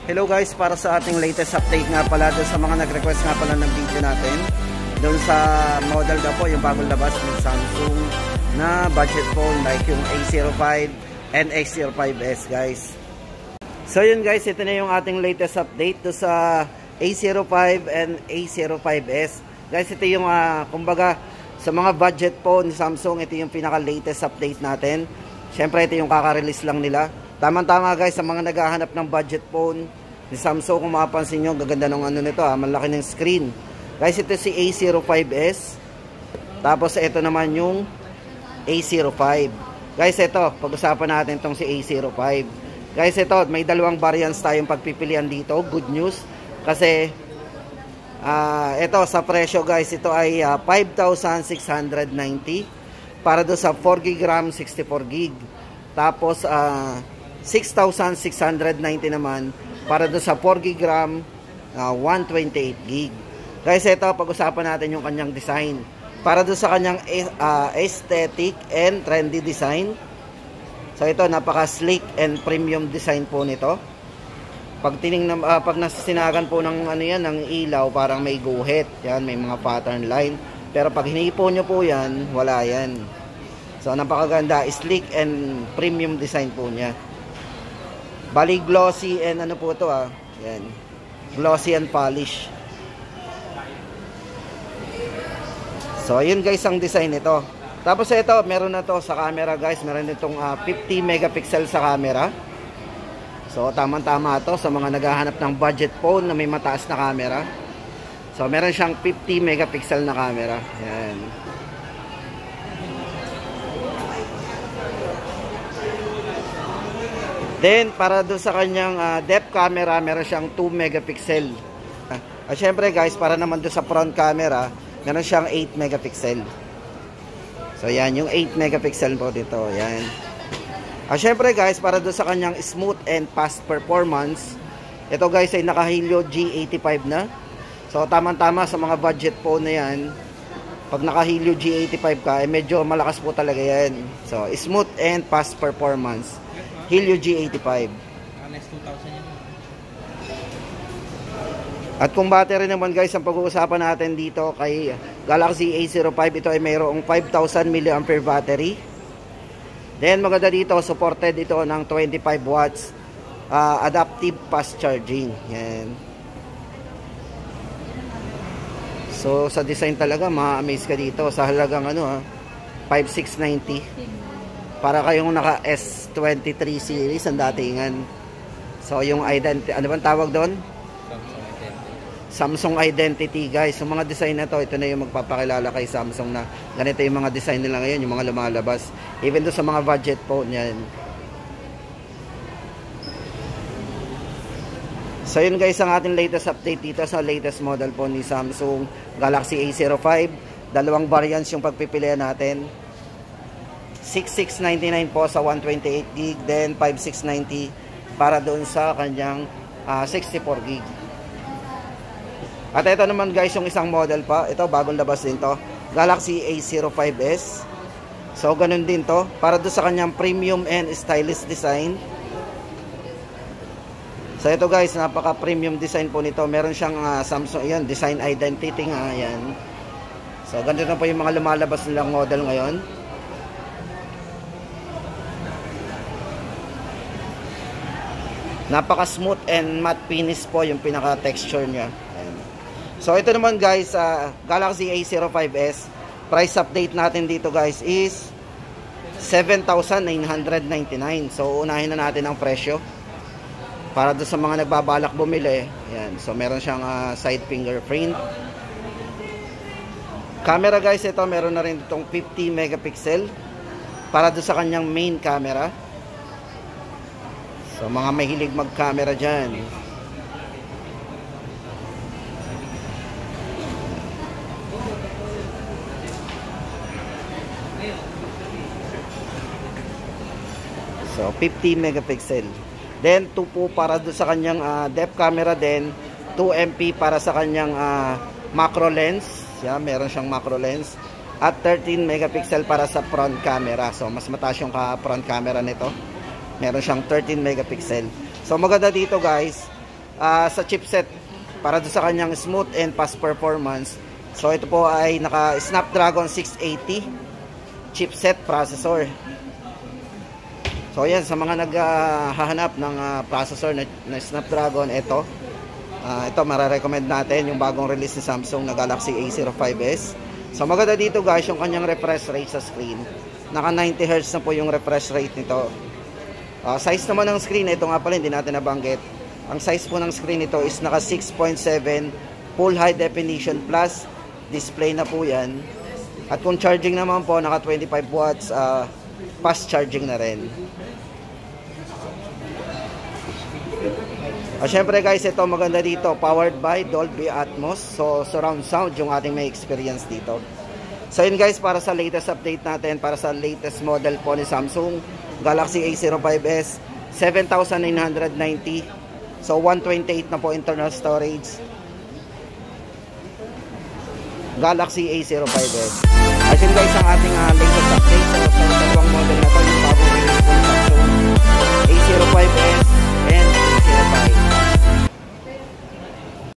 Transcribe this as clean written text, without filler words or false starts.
Hello guys, para sa ating latest update nga pala doon sa mga nag-request nga pala ng video natin doon sa model na po, yung bagong labas ng Samsung na budget phone like yung A05 and A05s guys. So yun guys, ito na yung ating latest update doon sa A05 and A05s. Guys, ito yung kumbaga sa mga budget phone ni Samsung, ito yung pinaka latest update natin. Syempre ito yung kaka-release lang nila. Tamang-tama guys sa mga naghahanap ng budget phone ni Samsung. Kung mapapansin nyo, gaganda ng ano nito malaki ng screen. Guys, ito si A05s. Tapos ito naman yung A05. Guys, ito, pag-usapan natin tong si A05. Guys, ito, may dalawang variants tayong pagpipilian dito. Good news. Kasi, ito, sa presyo guys, ito ay 5,690 para do sa 4GB RAM, 64GB. Tapos, 6,690 naman para do sa 4GB RAM, 128GB. Guys, ito, pag-usapan natin yung kanyang design. Para do sa kanyang aesthetic and trendy design. So, ito, napaka-sleek and premium design po nito. Pag pag nasinagan po ng ano yan, ng ilaw, parang may guhit. Yan, may mga pattern line. Pero pag hinipo nyo po yan, wala yan. So, napakaganda, sleek and premium design po niya. Bali glossy and ano po ito yan. Glossy and polish. So, ayun guys ang design nito. Tapos ito, meron na to sa camera guys. Meron itong 50 megapixel sa camera. So, tamang-tama to sa mga naghahanap ng budget phone na may mataas na camera. So, meron siyang 50 megapixel na camera. Yan. Then, para doon sa kanyang depth camera, meron siyang 2 megapixel. At syempre guys, para naman doon sa front camera, meron siyang 8 megapixel. So, yan, yung 8 megapixel po dito. Yan. At syempre guys, para doon sa kanyang smooth and fast performance, ito guys ay naka-Helio G85 na. So, tamang-tama sa mga budget phone na yan. Pag naka-Helio G85 ka, medyo malakas po talaga yan. So, smooth and fast performance. Helio G85. Next 2,000 yun. At kung battery naman guys, ang pag-uusapan natin dito kay Galaxy A05, ito ay mayroong 5,000 mAh battery. Then maganda dito, supported ito ng 25 watts adaptive fast charging. Yan. So sa design talaga, ma-amaze ka dito sa halagang 5,690. Para kayong naka S23 series ang datingan. So yung identity, ano bang tawag doon? Samsung Identity guys. So mga design na to, ito na yung magpapakilala kay Samsung na ganito yung mga design nila ngayon, yung mga lumalabas. Even do sa mga budget phone yan. So yun guys ang ating latest update dito sa latest model phone ni Samsung Galaxy A05. Dalawang variants yung pagpipilian natin. 6,699 po sa 128GB, then 5,690 para doon sa kanyang 64GB. At ito naman guys yung isang model pa, ito bagong labas din to, Galaxy A05s. So ganun din to, para doon sa kanyang premium and stylish design. So ito guys, napaka premium design po nito. Meron siyang Samsung, yan, design identity nga yan. So ganito na po yung mga lumalabas nilang model ngayon. Napaka smooth and matte finish po yung pinaka texture niya. Ayan. So ito naman guys, Galaxy A05s, price update natin dito guys is 7,999. So unahin na natin ang presyo para doon sa mga nagbabalak bumili. Ayan. So meron siyang side fingerprint. Camera guys, ito meron na rin itong 50 megapixel para doon sa kanyang main camera. So mga mahilig mag-camera dyan. So 50 megapixel. Then 2 po para doon sa kanyang depth camera, then 2 MP para sa kanyang macro lens. Yeah, meron siyang macro lens. At 13 megapixel para sa front camera. So mas mataas yung front camera nito. Meron siyang 13 megapixel. So maganda dito guys, sa chipset para doon sa kanyang smooth and fast performance. So ito po ay naka Snapdragon 680 chipset processor. So yan, sa mga naghahanap ng processor na Snapdragon, ito mararecommend natin yung bagong release ni Samsung na Galaxy A05s. So maganda dito guys yung kanyang refresh rate sa screen. Naka 90Hz na po yung refresh rate nito. Size naman ng screen, ito nga pala hindi natin nabanggit. Ang size po ng screen nito is naka 6.7 full high definition plus display na po yan. At kung charging naman po, naka 25 watts fast charging na rin. Syempre guys, ito maganda dito, powered by Dolby Atmos. So surround sound yung ating may experience dito. So yun guys, para sa latest update natin, para sa latest model po ni Samsung Galaxy A05s, 7,990. So 128 na po internal storage, Galaxy A05s. As yun guys, ang ating